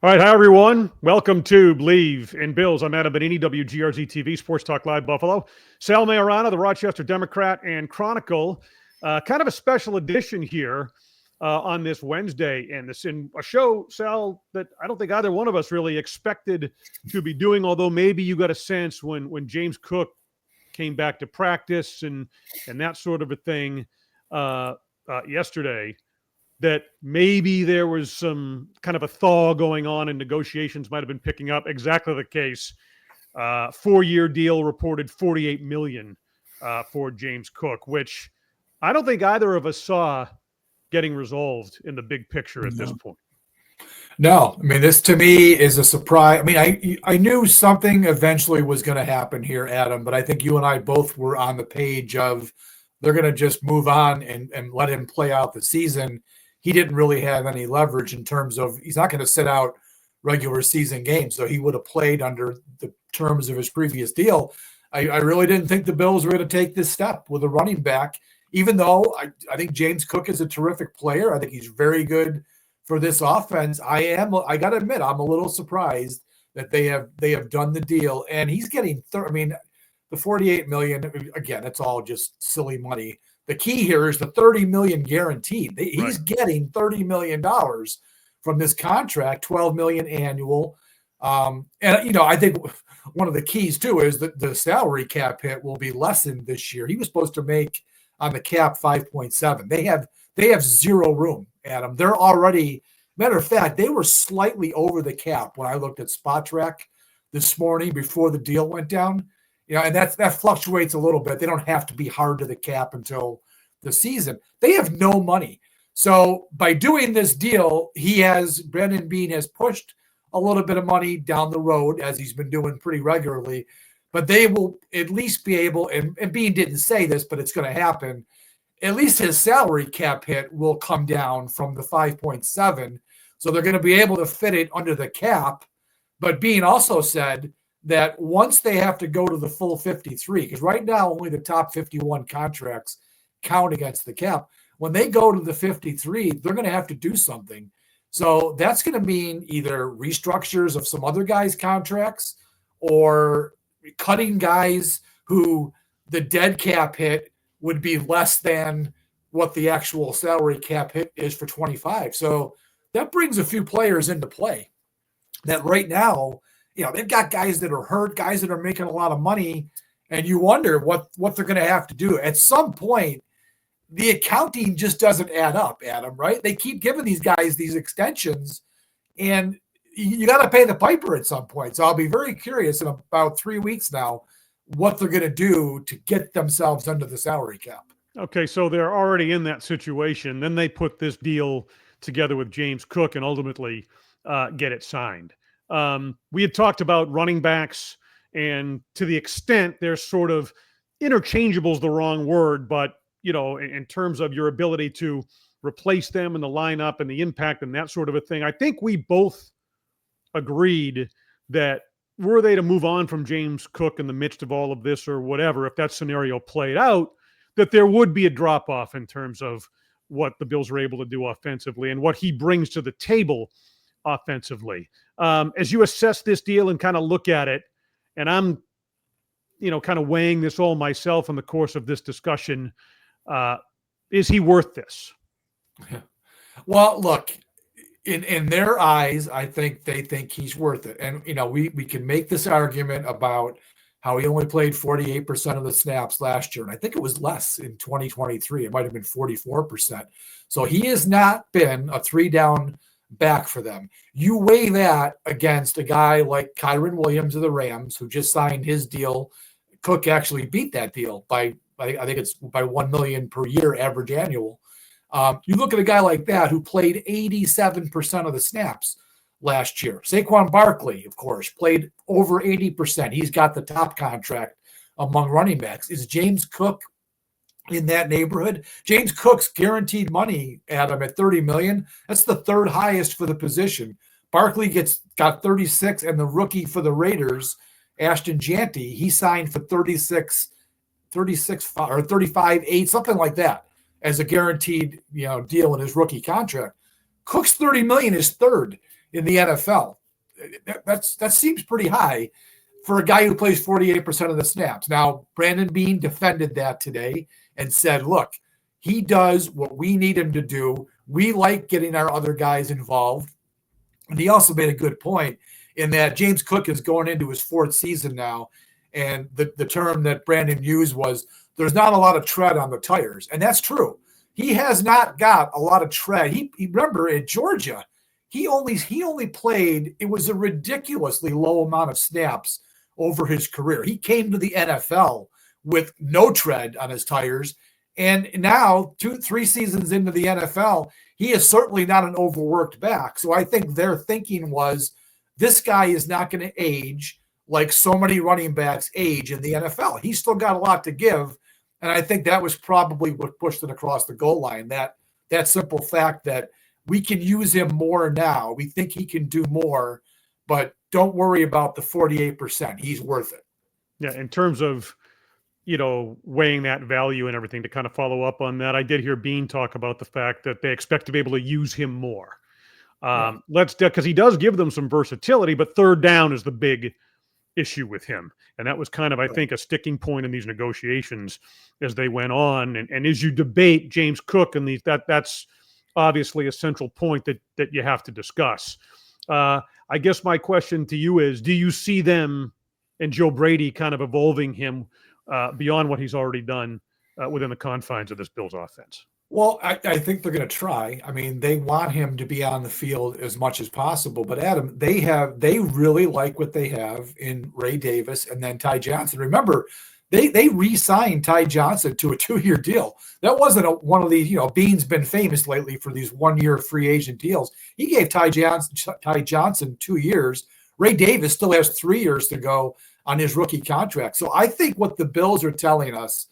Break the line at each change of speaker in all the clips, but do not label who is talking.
All right, hi everyone. Welcome to Believe in Bills. I'm Adam Benigni, WGRZ TV, Sports Talk Live Buffalo. Sal Maiorana, the Rochester Democrat, and Chronicle. Kind of a special edition here on this Wednesday, and this in a show, Sal, that I don't think either one of us really expected to be doing. Although maybe you got a sense when James Cook came back to practice and that sort of a thing yesterday, that maybe there was some kind of a thaw going on and negotiations might have been picking up. Exactly the case. 4-year deal reported $48 million for James Cook, which I don't think either of us saw getting resolved in the big picture at this point.
No, I mean, this to me is a surprise. I mean, I knew something eventually was going to happen here, Adam, but I think you and I both were on the page of they're going to just move on and let him play out the season. He didn't really have any leverage in terms of he's not going to sit out regular season games. So he would have played under the terms of his previous deal. I really didn't think the Bills were going to take this step with a running back, even though I think James Cook is a terrific player. I think he's very good for this offense. I got to admit, I'm a little surprised that they have done the deal. And he's getting, the $48 million, again, it's all just silly money. The key here is the $30 million guaranteed. He's getting $30 million from this contract, $12 million annual. And I think one of the keys too is that the salary cap hit will be lessened this year. He was supposed to make on the cap 5.7. They have zero room, Adam. They're already, matter of fact, they were slightly over the cap when I looked at Spot Track this morning before the deal went down. And that fluctuates a little bit. They don't have to be hard to the cap until the season. They have no money. So by doing this deal, Brandon Beane has pushed a little bit of money down the road, as he's been doing pretty regularly. But they will at least be able, and Beane didn't say this, but it's going to happen, at least his salary cap hit will come down from the 5.7. So they're going to be able to fit it under the cap. But Beane also said that once they have to go to the full 53, because right now only the top 51 contracts count against the cap. When they go to the 53, they're going to have to do something. So that's going to mean either restructures of some other guys' contracts or cutting guys who the dead cap hit would be less than what the actual salary cap hit is for 25. So that brings a few players into play that right now, they've got guys that are hurt, guys that are making a lot of money, and you wonder what they're going to have to do. At some point, the accounting just doesn't add up, Adam, right? They keep giving these guys these extensions, and you got to pay the piper at some point. So I'll be very curious in about 3 weeks now what they're going to do to get themselves under the salary cap.
Okay, so they're already in that situation. Then they put this deal together with James Cook and ultimately get it signed. We had talked about running backs, and to the extent they're sort of interchangeable is the wrong word, but in terms of your ability to replace them in the lineup and the impact and that sort of a thing, I think we both agreed that were they to move on from James Cook in the midst of all of this or whatever, if that scenario played out, that there would be a drop-off in terms of what the Bills are able to do offensively and what he brings to the table offensively. As you assess this deal and kind of look at it, and I'm, kind of weighing this all myself in the course of this discussion, is he worth this?
Well, look, in their eyes, I think they think he's worth it. And, we can make this argument about how he only played 48% of the snaps last year. And I think it was less in 2023. It might have been 44%. So he has not been a 3-down back for them. You weigh that against a guy like Kyren Williams of the Rams, who just signed his deal. Cook actually beat that deal by, I think it's by $1 million per year average annual. You look at a guy like that who played 87% of the snaps last year. Saquon Barkley, of course, played over 80%. He's got the top contract among running backs. Is James Cook in that neighborhood? James Cook's guaranteed money, Adam, at $30 million. That's the third highest for the position. Barkley got 36, and the rookie for the Raiders, Ashton Janty, he signed for 36 or 35.8, something like that, as a guaranteed deal in his rookie contract. Cook's $30 million is third. in the NFL. That seems pretty high for a guy who plays 48% of the snaps. Now, Brandon Beane defended that today and said, look, he does what we need him to do. We like getting our other guys involved. And he also made a good point in that James Cook is going into his fourth season now. And the term that Brandon used was there's not a lot of tread on the tires. And that's true. He has not got a lot of tread. He remember at Georgia, he only played, it was a ridiculously low amount of snaps over his career. He came to the NFL with no tread on his tires. And now 2-3 seasons into the NFL, he is certainly not an overworked back. So I think their thinking was this guy is not going to age like so many running backs age in the NFL. He's still got a lot to give. And I think that was probably what pushed it across the goal line, that simple fact that we can use him more now. We think he can do more, but don't worry about the 48%. He's worth it.
Yeah, in terms of, weighing that value and everything, to kind of follow up on that, I did hear Bean talk about the fact that they expect to be able to use him more. Because he does give them some versatility, but third down is the big issue with him. And that was kind of, I think, a sticking point in these negotiations as they went on. And as you debate James Cook and that's obviously a central point that you have to discuss. I guess my question to you is, do you see them and Joe Brady kind of evolving him beyond what he's already done within the confines of this Bills offense?
Well, I think they're going to try. I mean, they want him to be on the field as much as possible. But Adam, they really like what they have in Ray Davis and then Ty Johnson. Remember, they re-signed Ty Johnson to a 2-year deal. That wasn't one of these, Bean's been famous lately for these 1-year free agent deals. He gave Ty Johnson 2 years. Ray Davis still has 3 years to go on his rookie contract. So I think what the Bills are telling us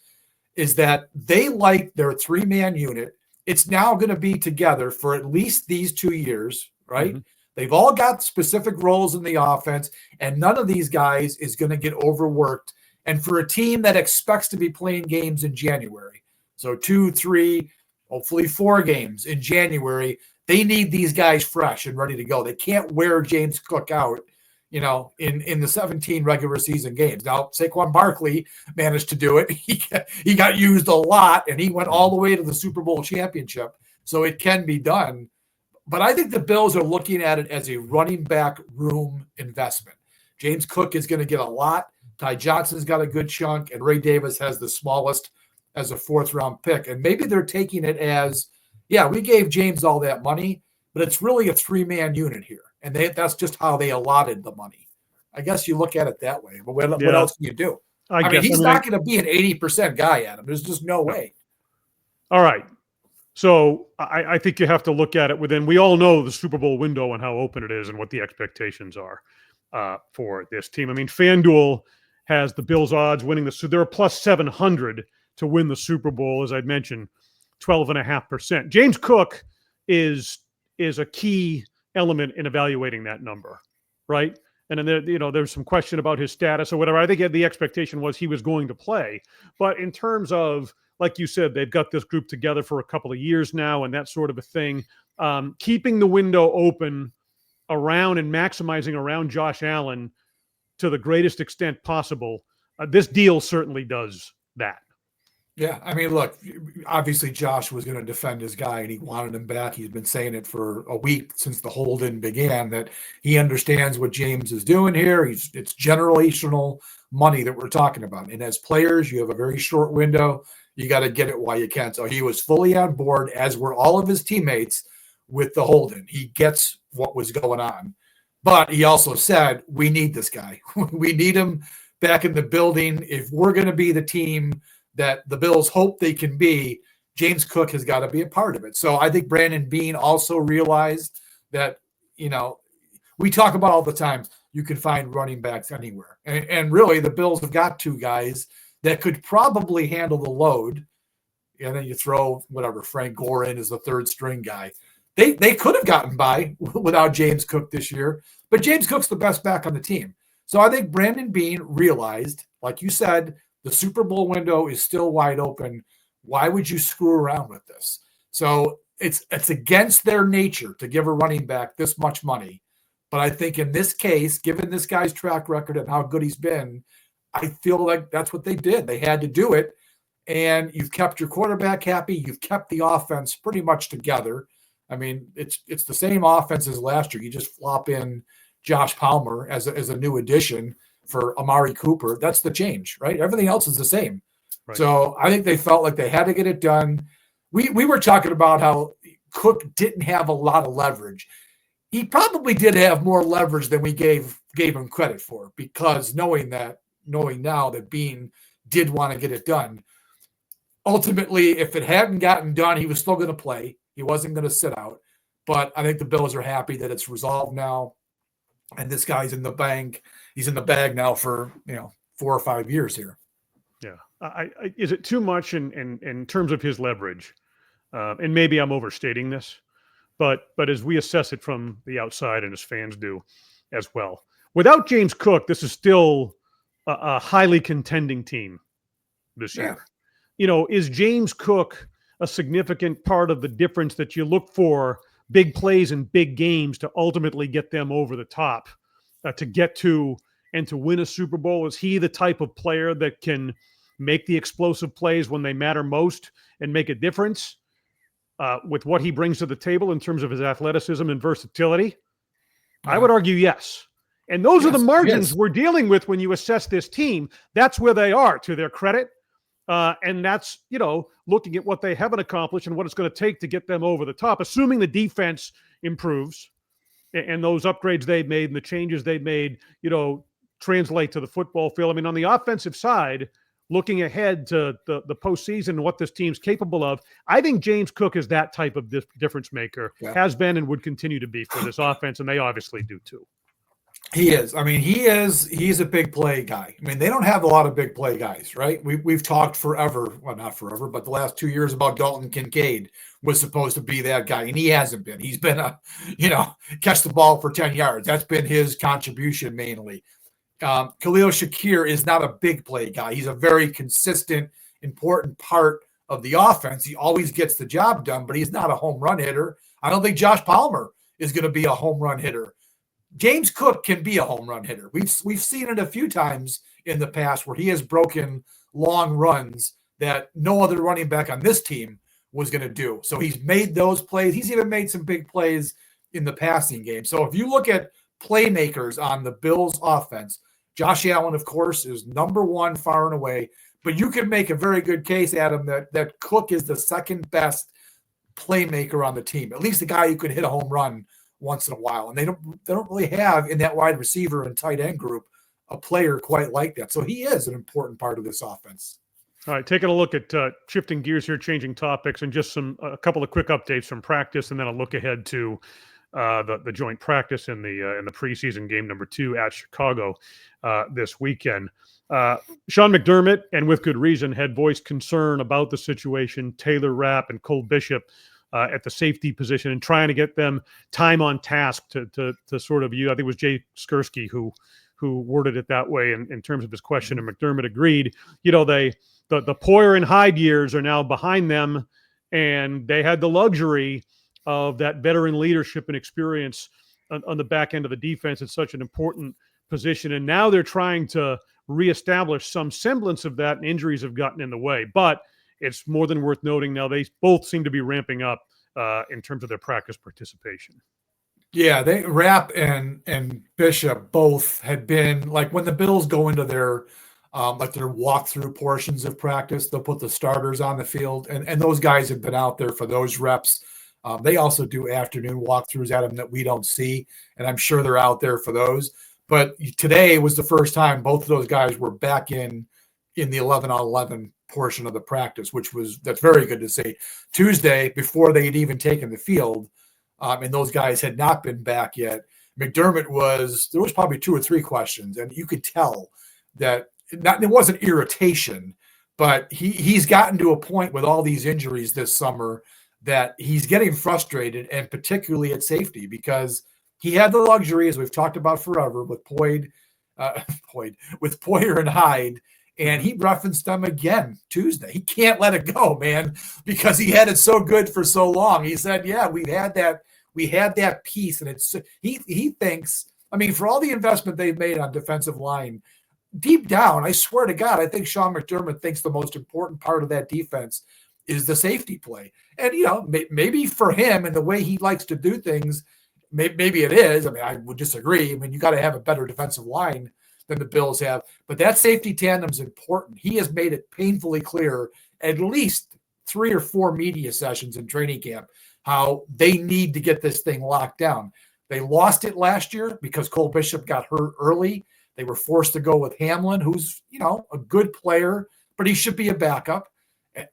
is that they like their 3-man unit. It's now going to be together for at least these 2 years, right? Mm-hmm. They've all got specific roles in the offense, and none of these guys is going to get overworked. And for a team that expects to be playing games in January, so 2, 3, hopefully 4 games in January, they need these guys fresh and ready to go. They can't wear James Cook out, in the 17 regular season games. Now, Saquon Barkley managed to do it. He got used a lot, and he went all the way to the Super Bowl championship. So it can be done. But I think the Bills are looking at it as a running back room investment. James Cook is going to get a lot. Ty Johnson's got a good chunk, and Ray Davis has the smallest as a 4th-round pick. And maybe they're taking it as, yeah, we gave James all that money, but it's really a 3-man unit here. And that's just how they allotted the money. I guess you look at it that way. But what else can you do? I mean, he's not going to be an 80% guy, Adam. There's just no way.
All right. So I think you have to look at it within. We all know the Super Bowl window and how open it is and what the expectations are for this team. I mean, FanDuel has the Bills odds winning so they're a plus 700 to win the Super Bowl, as I'd mentioned, 12.5%. James Cook is a key element in evaluating that number, right? And then there's some question about his status or whatever. I think the expectation was he was going to play. But in terms of, like you said, they've got this group together for a couple of years now and that sort of a thing. Keeping the window open around and maximizing around Josh Allen to the greatest extent possible, this deal certainly does that.
Yeah, I mean, look, obviously Josh was going to defend his guy and he wanted him back. He's been saying it for a week since the hold-in began that he understands what James is doing here. It's generational money that we're talking about. And as players, you have a very short window. You got to get it while you can. So he was fully on board, as were all of his teammates, with the hold-in. He gets what was going on. But he also said, we need this guy. We need him back in the building. If we're going to be the team that the Bills hope they can be, James Cook has got to be a part of it. So I think Brandon Beane also realized that, we talk about all the time, you can find running backs anywhere. And really, the Bills have got 2 guys that could probably handle the load. And then you throw Frank Gore in as the 3rd-string guy. They could have gotten by without James Cook this year, but James Cook's the best back on the team. So I think Brandon Beane realized, like you said, the Super Bowl window is still wide open. Why would you screw around with this? So it's against their nature to give a running back this much money But I think in this case, given this guy's track record and how good he's been, I feel like that's what they did. They had to do it. And you've kept your quarterback happy. You've kept the offense pretty much together. I mean, it's the same offense as last year. You just flop in Josh Palmer as a new addition for Amari Cooper. That's the change, right? Everything else is the same. Right. So I think they felt like they had to get it done. We were talking about how Cook didn't have a lot of leverage. He probably did have more leverage than we gave him credit for, because knowing now that Bean did want to get it done. Ultimately, if it hadn't gotten done, he was still going to play. He wasn't going to sit out. But I think the Bills are happy that it's resolved now. And this guy's in the bank. He's in the bag now for 4 or 5 years here.
Yeah. Is it too much in terms of his leverage? And maybe I'm overstating this, but as we assess it from the outside and as fans do as well, without James Cook, this is still a highly contending team this year. Is James Cook a significant part of the difference that you look for big plays and big games to ultimately get them over the top, to get to and to win a Super Bowl? Is he the type of player that can make the explosive plays when they matter most and make a difference with what he brings to the table in terms of his athleticism and versatility? I would argue yes. And those are the margins we're dealing with when you assess this team. That's where they are, to their credit. And that's, looking at what they haven't accomplished and what it's going to take to get them over the top, assuming the defense improves and those upgrades they've made and the changes they've made, translate to the football field. I mean, on the offensive side, looking ahead to the postseason and what this team's capable of, I think James Cook is that type of difference maker, has been and would continue to be for this offense, and they obviously do too.
He is. I mean, he's a big play guy. I mean, they don't have a lot of big play guys, right? We've talked forever, well, not forever, but the last 2 years about Dalton Kincaid was supposed to be that guy, and he hasn't been. He's been catch the ball for 10 yards. That's been his contribution mainly. Khalil Shakir is not a big play guy. He's a very consistent, important part of the offense. He always gets the job done, but he's not a home run hitter. I don't think Josh Palmer is going to be a home run hitter. James Cook can be a home run hitter. We've seen it a few times in the past where he has broken long runs that no other running back on this team was going to do. So he's made those plays. He's even made some big plays in the passing game. So if you look at playmakers on the Bills offense, Josh Allen, of course, is number one far and away. But you can make a very good case, Adam, that Cook is the second best playmaker on the team, at least the guy who could hit a home run once in a while. And they don't really have in that wide receiver and tight end group a player quite like that. So he is an important part of this offense.
All right, taking a look at shifting gears here, changing topics, and just a couple of quick updates from practice, and then a look ahead to the joint practice in the preseason game number 2 at Chicago this weekend. Sean McDermott, and with good reason, had voiced concern about the situation. Taylor Rapp and Cole Bishop at the safety position, and trying to get them time on task to sort of, I think it was Jay Skursky who worded it that way in terms of his question, and McDermott agreed. The Poyer and Hyde years are now behind them, and they had the luxury of that veteran leadership and experience on the back end of the defense. It's such an important position, and now they're trying to reestablish some semblance of that, and injuries have gotten in the way. But it's more than worth noting now they both seem to be ramping up in terms of their practice participation.
Yeah, Rapp and Bishop both had been, like, when the Bills go into their their walkthrough portions of practice, they'll put the starters on the field, and those guys have been out there for those reps. They also do afternoon walkthroughs, Adam, that we don't see, and I'm sure they're out there for those. But today was the first time both of those guys were back in the 11-on-11 portion of the practice, that's very good to see. Tuesday, before they had even taken the field, and those guys had not been back yet, McDermott there was probably 2 or 3 questions, and you could tell that it wasn't irritation, but he's gotten to a point with all these injuries this summer that he's getting frustrated, and particularly at safety, because he had the luxury, as we've talked about forever, with Poyer and Hyde, and he referenced them again Tuesday. He can't let it go, man, because he had it so good for so long. He said, yeah, we've had that We had that piece, and he thinks. I mean, for all the investment they've made on defensive line, deep down, I swear to God, I think Sean McDermott thinks the most important part of that defense is the safety play. And, maybe for him and the way he likes to do things, maybe it is. I mean, I would disagree. I mean, you got to have a better defensive line than the Bills have. But that safety tandem is important. He has made it painfully clear at least 3 or 4 media sessions in training camp how they need to get this thing locked down. They lost it last year because Cole Bishop got hurt early. They were forced to go with Hamlin, who's, a good player, but he should be a backup.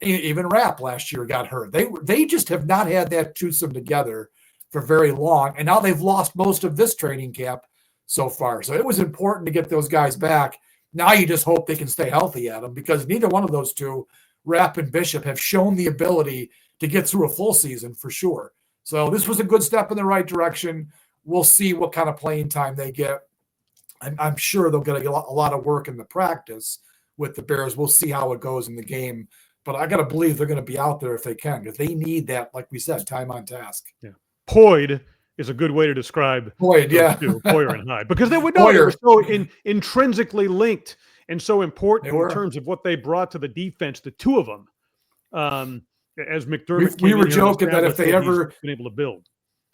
Even Rapp last year got hurt. They just have not had that twosome together for very long. And now they've lost most of this training camp so far. So it was important to get those guys back. Now you just hope they can stay healthy, Adam, because neither one of those two, Rapp and Bishop, have shown the ability to get through a full season for sure. So this was a good step in the right direction. We'll see what kind of playing time they get. I'm sure they'll get a lot of work in the practice with the Bears. We'll see how it goes in the game. But I got to believe they're going to be out there if they can, because they need that, like we said, time on task.
Yeah. Poyd is a good way to describe
Poyd, yeah.
Poyer and Hyde, because they would know they were so intrinsically linked and so important in terms of what they brought to the defense, the two of them. As McDermott,
we were joking that if they ever
been able to build.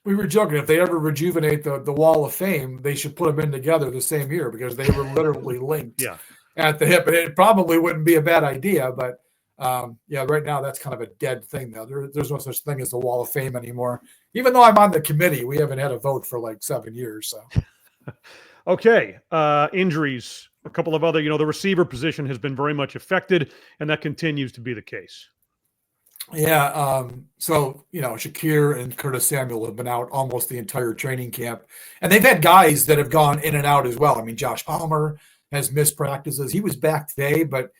We were joking if they ever rejuvenate the Wall of Fame, they should put them in together the same year, because they were literally linked at the hip. And it probably wouldn't be a bad idea, but right now that's kind of a dead thing though. There's no such thing as the Wall of Fame anymore. Even though I'm on the committee, we haven't had a vote for like 7 years. So,
okay, injuries. A couple of other, the receiver position has been very much affected, and that continues to be the case.
Yeah. So, Shakir and Curtis Samuel have been out almost the entire training camp, and they've had guys that have gone in and out as well. I mean, Josh Palmer has missed practices. He was back today, but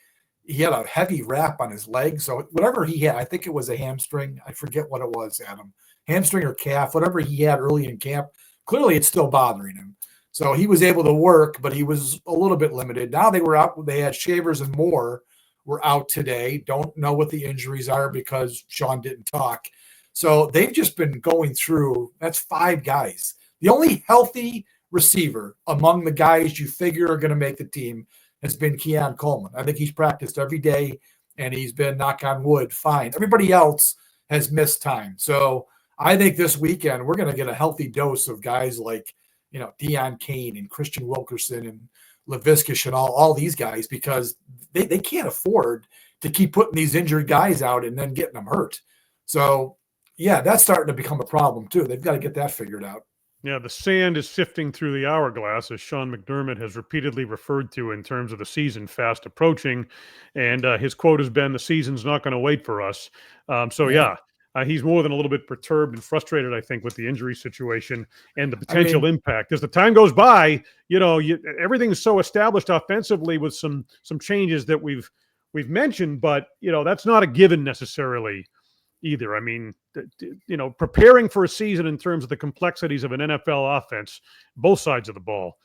he had a heavy wrap on his leg. So whatever he had, I think it was a hamstring. I forget what it was, Adam, hamstring or calf, whatever he had early in camp. Clearly it's still bothering him. So he was able to work, but he was a little bit limited. Now they were out. They had Shavers and Moore were out today. Don't know what the injuries are because Sean didn't talk. So they've just been going through, that's 5 guys. The only healthy receiver among the guys you figure are going to make the team has been Keon Coleman. I think he's practiced every day, and he's been, knock on wood, fine. Everybody else has missed time. So I think this weekend we're going to get a healthy dose of guys like, Deion Kane and Christian Wilkerson and Laviska and all these guys, because they can't afford to keep putting these injured guys out and then getting them hurt. So, yeah, that's starting to become a problem too. They've got to get that figured out.
Yeah, the sand is sifting through the hourglass, as Sean McDermott has repeatedly referred to in terms of the season fast approaching. And his quote has been, the season's not going to wait for us. He's more than a little bit perturbed and frustrated, I think, with the injury situation and the potential impact. As the time goes by, everything's so established offensively with some changes that we've mentioned, but, that's not a given necessarily either. I mean, preparing for a season in terms of the complexities of an NFL offense, both sides of the ball,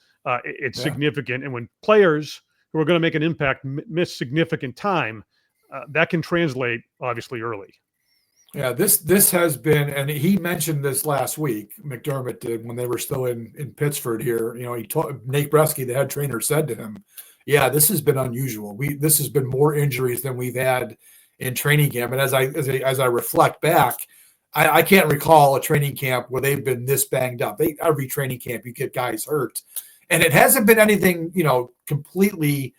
it's significant. And when players who are going to make an impact miss significant time, that can translate obviously early.
Yeah, this has been, and he mentioned this last week, McDermott did, when they were still in Pittsburgh here. He told Nate Bresky, the head trainer, said to him, yeah, this has been unusual. This has been more injuries than we've had in training camp. And as I reflect back, I can't recall a training camp where they've been this banged up. Every training camp you get guys hurt, and it hasn't been anything completely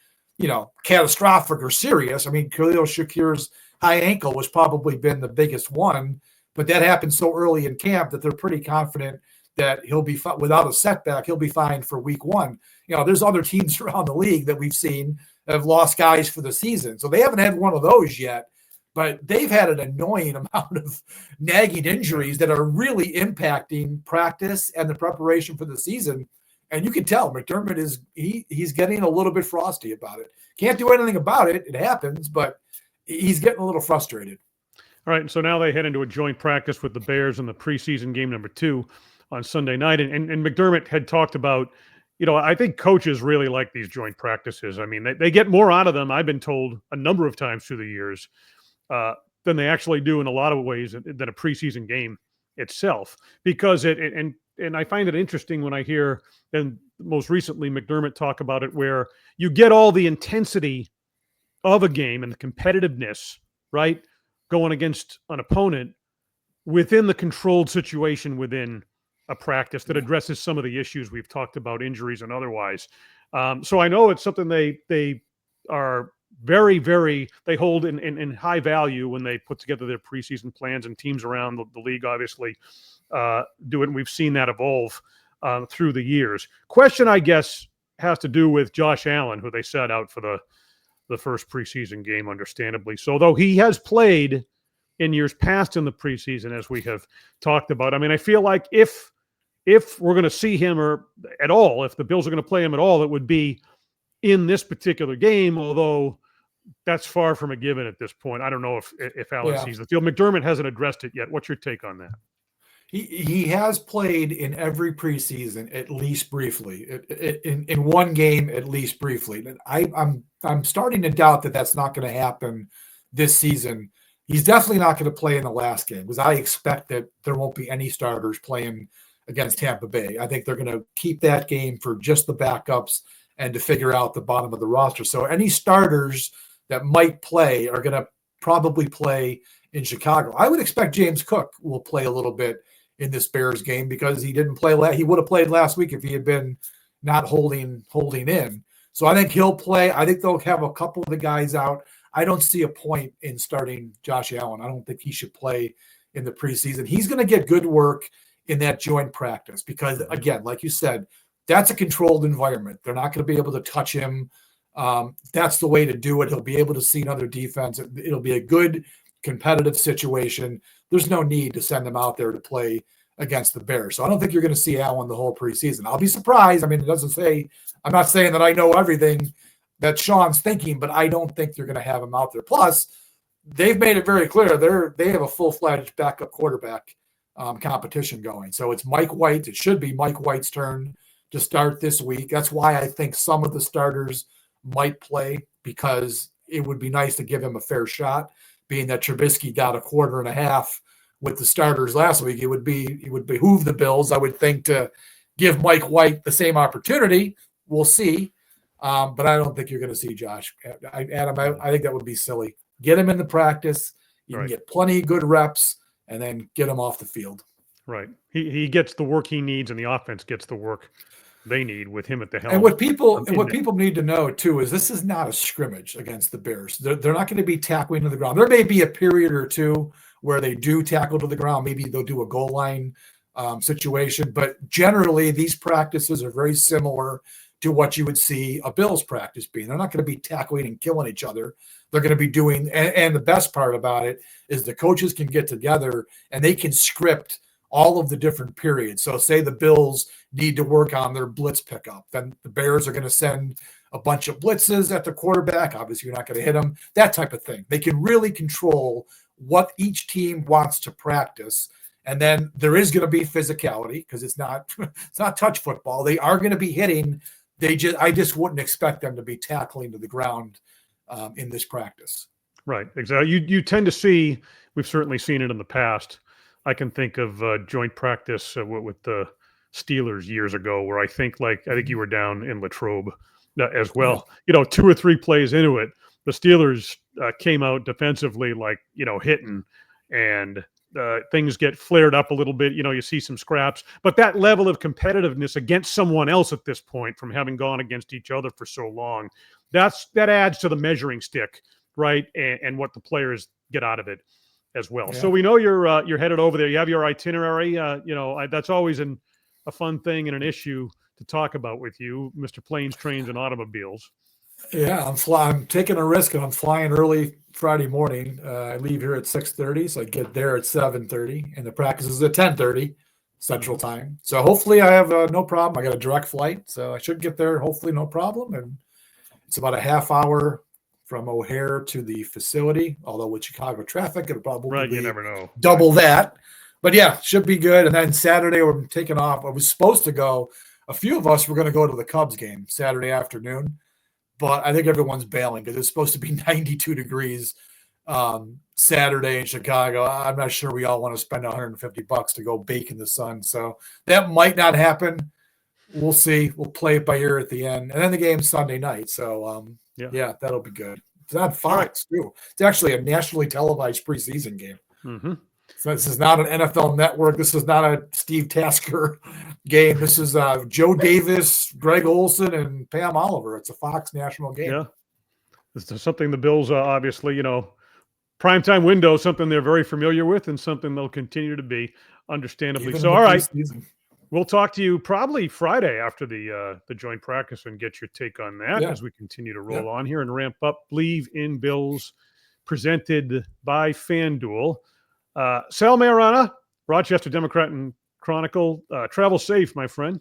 catastrophic or serious. I mean, Khalil Shakir's high ankle was probably been the biggest one, but that happened so early in camp that they're pretty confident that he'll be without a setback. He'll be fine for week 1. There's other teams around the league that we've seen have lost guys for the season, so they haven't had one of those yet. But they've had an annoying amount of nagging injuries that are really impacting practice and the preparation for the season. And you can tell McDermott he's getting a little bit frosty about it. Can't do anything about it. It happens, but he's getting a little frustrated.
All right, so now they head into a joint practice with the Bears in the preseason game number 2 on Sunday night. And McDermott had talked about, I think coaches really like these joint practices. I mean, they get more out of them, I've been told a number of times through the years, than they actually do in a lot of ways than a preseason game. itself, because and I find it interesting when I hear, and most recently McDermott talk about it, where you get all the intensity of a game and the competitiveness, right, going against an opponent within the controlled situation within a practice that addresses some of the issues we've talked about, injuries and otherwise. So I know it's something they are very, very, they hold in high value when they put together their preseason plans, and teams around the league obviously do it. And we've seen that evolve through the years. Question, I guess, has to do with Josh Allen, who they set out for the first preseason game, understandably. So though he has played in years past in the preseason, as we have talked about, I mean, I feel like if we're going to see him or at all, if the Bills are going to play him at all, it would be in this particular game, although that's far from a given at this point. I don't know if Allen sees the field. McDermott hasn't addressed it yet. What's your take on that?
He has played in every preseason, at least briefly, in one game, at least briefly. And I'm starting to doubt that that's not going to happen this season. He's definitely not going to play in the last game, because I expect that there won't be any starters playing against Tampa Bay. I think they're going to keep that game for just the backups and to figure out the bottom of the roster. So any starters that might play are going to probably play in Chicago. I would expect James Cook will play a little bit in this Bears game, because he didn't play. He would have played last week if he had been not holding in. So I think he'll play. I think they'll have a couple of the guys out. I don't see a point in starting Josh Allen. I don't think he should play in the preseason. He's going to get good work in that joint practice, because, again, like you said, that's a controlled environment. They're not going to be able to touch him. That's the way to do it. He'll be able to see another defense. It'll be a good competitive situation. There's no need to send him out there to play against the Bears. So I don't think you're going to see Allen the whole preseason. I'll be surprised. I mean, it doesn't say, I'm not saying that I know everything that Sean's thinking, but I don't think they're going to have him out there. Plus, they've made it very clear they have a full-fledged backup quarterback competition going. So it's Mike White. It should be Mike White's turn to start this week. That's why I think some of the starters might play, because it would be nice to give him a fair shot, being that Trubisky got a quarter and a half with the starters last week. It would behoove the Bills, I would think, to give Mike White the same opportunity. We'll see. But I don't think you're going to see Josh. Adam, I think that would be silly. Get him in the practice. You can get plenty of good reps, and then get him off the field.
Right. He gets the work he needs, and the offense gets the work they need with him at the helm.
And what people need to know too is this is not a scrimmage against the Bears. They're not going to be tackling to the ground. There may be a period or two where they do tackle to the ground. Maybe they'll do a goal line situation, but generally these practices are very similar to what you would see a Bills practice being. They're not going to be tackling and killing each other. They're going to be doing, and the best part about it is the coaches can get together and they can script all of the different periods. So say the Bills need to work on their blitz pickup, then the Bears are going to send a bunch of blitzes at the quarterback. Obviously, you're not going to hit them, that type of thing. They can really control what each team wants to practice. And then there is going to be physicality, because it's not touch football. They are going to be hitting. I just wouldn't expect them to be tackling to the ground in this practice.
Right. Exactly. You tend to see, we've certainly seen it in the past. I can think of joint practice with the Steelers years ago, where I think you were down in Latrobe as well. You know, 2 or 3 plays into it, the Steelers came out defensively, hitting, and things get flared up a little bit. You know, you see some scraps, but that level of competitiveness against someone else at this point, from having gone against each other for so long, that adds to the measuring stick, right? And what the players get out of it as well. Yeah. So we know you're headed over there. You have your itinerary. That's always a fun thing and an issue to talk about with you, Mr. Planes, Trains, and Automobiles.
Yeah, I'm taking a risk, and I'm flying early Friday morning. I leave here at 6:30, so I get there at 7:30, and the practice is at 10:30 Central Time. So hopefully I have no problem. I got a direct flight, so I should get there hopefully no problem. And it's about a half hour from O'Hare to the facility, although with Chicago traffic, it'll probably
you never know.
Double that. But yeah, should be good. And then Saturday, we're taking off. I was supposed to go. A few of us were going to go to the Cubs game Saturday afternoon, but I think everyone's bailing because it's supposed to be 92 degrees Saturday in Chicago. I'm not sure we all want to spend $150 to go bake in the sun. So that might not happen. We'll see. We'll play it by ear at the end. And then the game's Sunday night. So, yeah, that'll be good. It's on Fox, too. It's actually a nationally televised preseason game.
Mm-hmm.
So this is not an NFL network. This is not a Steve Tasker game. This is Joe Davis, Greg Olson, and Pam Oliver. It's a Fox national game.
Yeah. This is something the Bills, obviously, primetime window, something they're very familiar with and something they'll continue to be, understandably.
Even
So, all right.
Season.
We'll talk to you probably Friday after the joint practice and get your take on that as we continue to roll on here and ramp up. Believe in Bills, presented by FanDuel. Sal Maiorana, Rochester Democrat and Chronicle. Travel safe, my friend.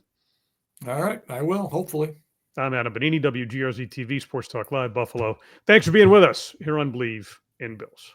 All right, I will, hopefully.
I'm Adam Benigni, WGRZ TV, Sports Talk Live, Buffalo. Thanks for being with us here on Believe in Bills.